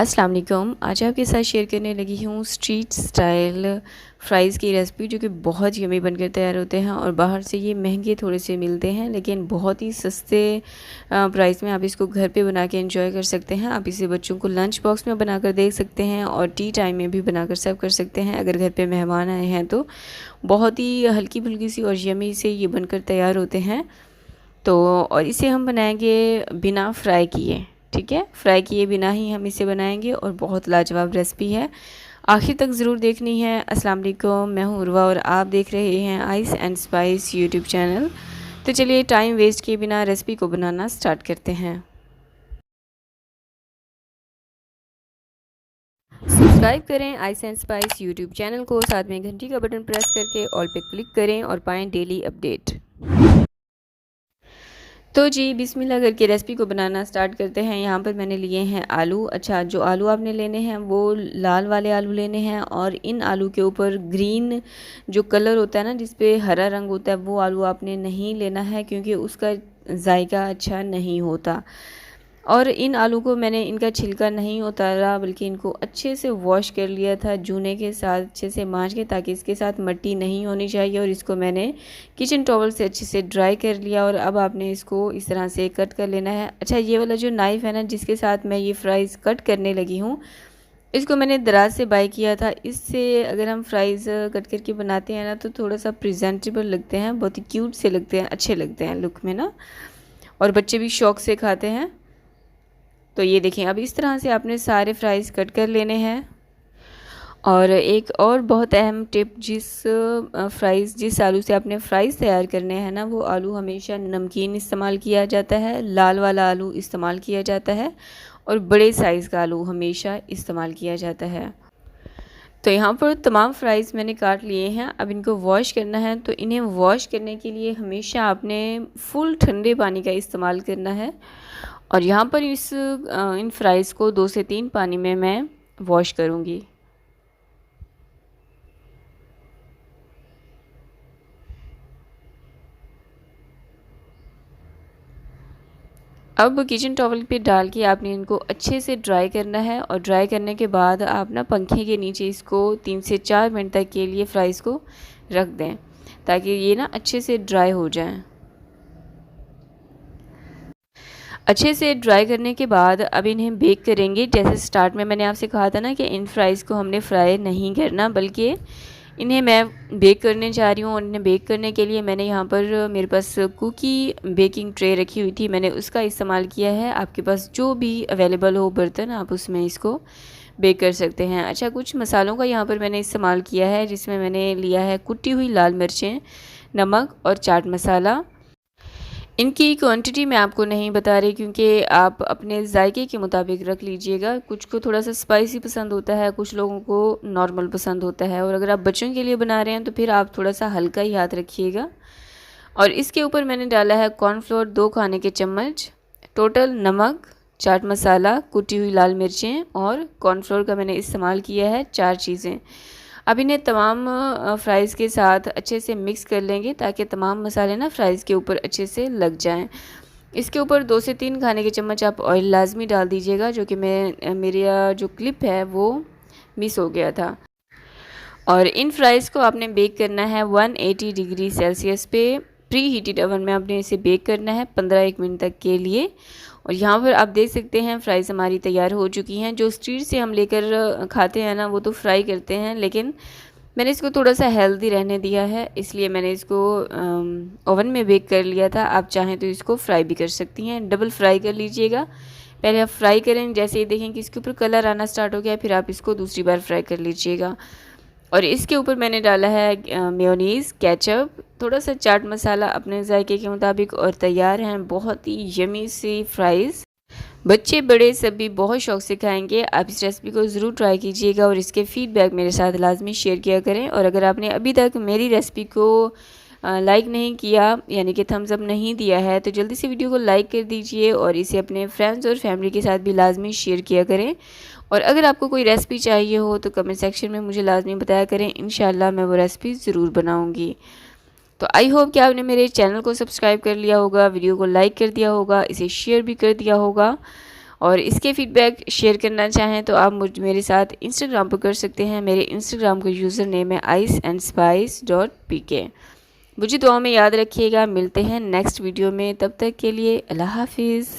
अस्सलाम वालेकुम। आज आपके साथ शेयर करने लगी हूँ स्ट्रीट स्टाइल फ़्राइज़ की रेसिपी, जो कि बहुत यम्मी बनकर तैयार होते हैं और बाहर से ये महंगे थोड़े से मिलते हैं, लेकिन बहुत ही सस्ते प्राइस में आप इसको घर पे बना के एंजॉय कर सकते हैं। आप इसे बच्चों को लंच बॉक्स में बनाकर दे सकते हैं और टी टाइम में भी बनाकर सर्व कर सकते हैं अगर घर पे मेहमान आए हैं तो। बहुत ही हल्की फुल्की सी और यम्मी से ये बनकर तैयार होते हैं। तो और इसे हम बनाएंगे बिना फ्राई किए, ठीक है, फ्राई किए बिना ही हम इसे बनाएंगे और बहुत लाजवाब रेसिपी है। आखिर तक ज़रूर देखनी है। अस्सलाम वालेकुम, मैं हूँ उर्वा और आप देख रहे हैं ice and spice YouTube channel. तो चलिए टाइम वेस्ट किए बिना रेसिपी को बनाना स्टार्ट करते हैं। सब्सक्राइब करें ice and spice YouTube channel को, साथ में घंटी का बटन प्रेस करके ऑल पे क्लिक करें और पाएँ डेली अपडेट। तो जी बिस्मिल्लाह करके रेसिपी को बनाना स्टार्ट करते हैं। यहाँ पर मैंने लिए हैं आलू। अच्छा, जो आलू आपने लेने हैं वो लाल वाले आलू लेने हैं और इन आलू के ऊपर ग्रीन जो कलर होता है ना, जिस पे हरा रंग होता है, वो आलू आपने नहीं लेना है क्योंकि उसका जायका अच्छा नहीं होता। और इन आलू को मैंने इनका छिलका नहीं उतारा बल्कि इनको अच्छे से वॉश कर लिया था जूने के साथ, अच्छे से मांज के, ताकि इसके साथ मिट्टी नहीं होनी चाहिए। और इसको मैंने किचन टॉवल से अच्छे से ड्राई कर लिया और अब आपने इसको इस तरह से कट कर लेना है। अच्छा, ये वाला जो नाइफ़ है ना, जिसके साथ मैं ये फ्राइज़ कट करने लगी हूँ, इसको मैंने दराज से बाय किया था। इससे अगर हम फ्राइज़ कट करके बनाते हैं ना तो थोड़ा सा प्रेजेंटेबल लगते हैं, बहुत ही क्यूट से लगते हैं, अच्छे लगते हैं लुक में ना, और बच्चे भी शौक़ से खाते हैं। तो ये देखें, अब इस तरह से आपने सारे फ्राइज़ कट कर लेने हैं। और एक और बहुत अहम टिप, जिस आलू से आपने फ़्राइज़ तैयार करने हैं ना, वो आलू हमेशा नमकीन इस्तेमाल किया जाता है, लाल वाला आलू इस्तेमाल किया जाता है और बड़े साइज़ का आलू हमेशा इस्तेमाल किया जाता है। तो यहाँ पर तमाम फ्राइज़ मैंने काट लिए हैं। अब इनको वॉश करना है। तो इन्हें वॉश करने के लिए हमेशा आपने फुल ठंडे पानी का इस्तेमाल करना है। और यहाँ पर इन फ्राइज़ को 2 से 3 पानी में मैं वॉश करूँगी। अब किचन टॉवल पे डाल के आपने इनको अच्छे से ड्राई करना है और ड्राई करने के बाद आप ना पंखे के नीचे इसको 3 से 4 मिनट तक के लिए फ्राइज़ को रख दें, ताकि ये ना अच्छे से ड्राई हो जाएं। अच्छे से ड्राई करने के बाद अब इन्हें बेक करेंगे। जैसे स्टार्ट में मैंने आपसे कहा था ना कि इन फ्राइज़ को हमने फ्राई नहीं करना, बल्कि इन्हें मैं बेक करने जा रही हूँ। और इन्हें बेक करने के लिए मैंने यहाँ पर मेरे पास कुकी बेकिंग ट्रे रखी हुई थी, मैंने उसका इस्तेमाल किया है। आपके पास जो भी अवेलेबल हो बर्तन, आप उसमें इसको बेक कर सकते हैं। अच्छा, कुछ मसालों का यहाँ पर मैंने इस्तेमाल किया है, जिसमें मैंने लिया है कुटी हुई लाल मिर्चें, नमक और चाट मसाला। इनकी क्वांटिटी मैं आपको नहीं बता रही क्योंकि आप अपने जायके के मुताबिक रख लीजिएगा। कुछ को थोड़ा सा स्पाइसी पसंद होता है, कुछ लोगों को नॉर्मल पसंद होता है, और अगर आप बच्चों के लिए बना रहे हैं तो फिर आप थोड़ा सा हल्का ही हाथ रखिएगा। और इसके ऊपर मैंने डाला है कॉर्नफ्लोर 2 खाने के चम्मच, टोटल नमक, चाट मसाला, कुटी हुई लाल मिर्चें और कॉर्नफ्लोर का मैंने इस्तेमाल किया है 4 चीज़ें। अब इन्हें तमाम फ्राइज़ के साथ अच्छे से मिक्स कर लेंगे, ताकि तमाम मसाले ना फ्राइज़ के ऊपर अच्छे से लग जाएं। इसके ऊपर 2 से 3 खाने के चम्मच आप ऑयल लाजमी डाल दीजिएगा, जो कि मेरा जो क्लिप है वो मिस हो गया था। और इन फ्राइज़ को आपने बेक करना है 180 डिग्री सेल्सियस पे प्री हीटेड ओवन में। आपने इसे बेक करना है 15-1 मिनट तक के लिए। और यहाँ पर आप देख सकते हैं फ्राइज़ हमारी तैयार हो चुकी हैं। जो स्ट्रीट से हम लेकर खाते हैं ना, वो तो फ्राई करते हैं, लेकिन मैंने इसको थोड़ा सा हेल्दी रहने दिया है, इसलिए मैंने इसको ओवन में बेक कर लिया था। आप चाहें तो इसको फ्राई भी कर सकती हैं, डबल फ्राई कर लीजिएगा। पहले आप फ्राई करें, जैसे ही देखें कि इसके ऊपर कलर आना स्टार्ट हो गया, फिर आप इसको दूसरी बार फ्राई कर लीजिएगा। और इसके ऊपर मैंने डाला है मेयोनीज़, केचप, थोड़ा सा चाट मसाला अपने जायके के मुताबिक, और तैयार हैं बहुत ही यमी सी फ्राइज़। बच्चे बड़े सभी बहुत शौक़ से खाएंगे। आप इस रेसिपी को ज़रूर ट्राई कीजिएगा और इसके फ़ीडबैक मेरे साथ लाजमी शेयर किया करें। और अगर आपने अभी तक मेरी रेसिपी को लाइक नहीं किया, यानी कि थम्स अप नहीं दिया है, तो जल्दी से वीडियो को लाइक कर दीजिए और इसे अपने फ्रेंड्स और फैमिली के साथ भी लाजमी शेयर किया करें। और अगर आपको कोई रेसिपी चाहिए हो तो कमेंट सेक्शन में मुझे लाजमी बताया करें, इंशाल्लाह मैं वो रेसिपी ज़रूर बनाऊँगी। तो आई होप कि आपने मेरे चैनल को सब्सक्राइब कर लिया होगा, वीडियो को लाइक कर दिया होगा, इसे शेयर भी कर दिया होगा। और इसके फीडबैक शेयर करना चाहें तो आप मेरे साथ इंस्टाग्राम पर कर सकते हैं। मेरे इंस्टाग्राम का यूज़र नेम है iceandspice.pk। मुझे दुआ में याद रखिएगा। मिलते हैं नेक्स्ट वीडियो में, तब तक के लिए अल्लाह हाफिज़।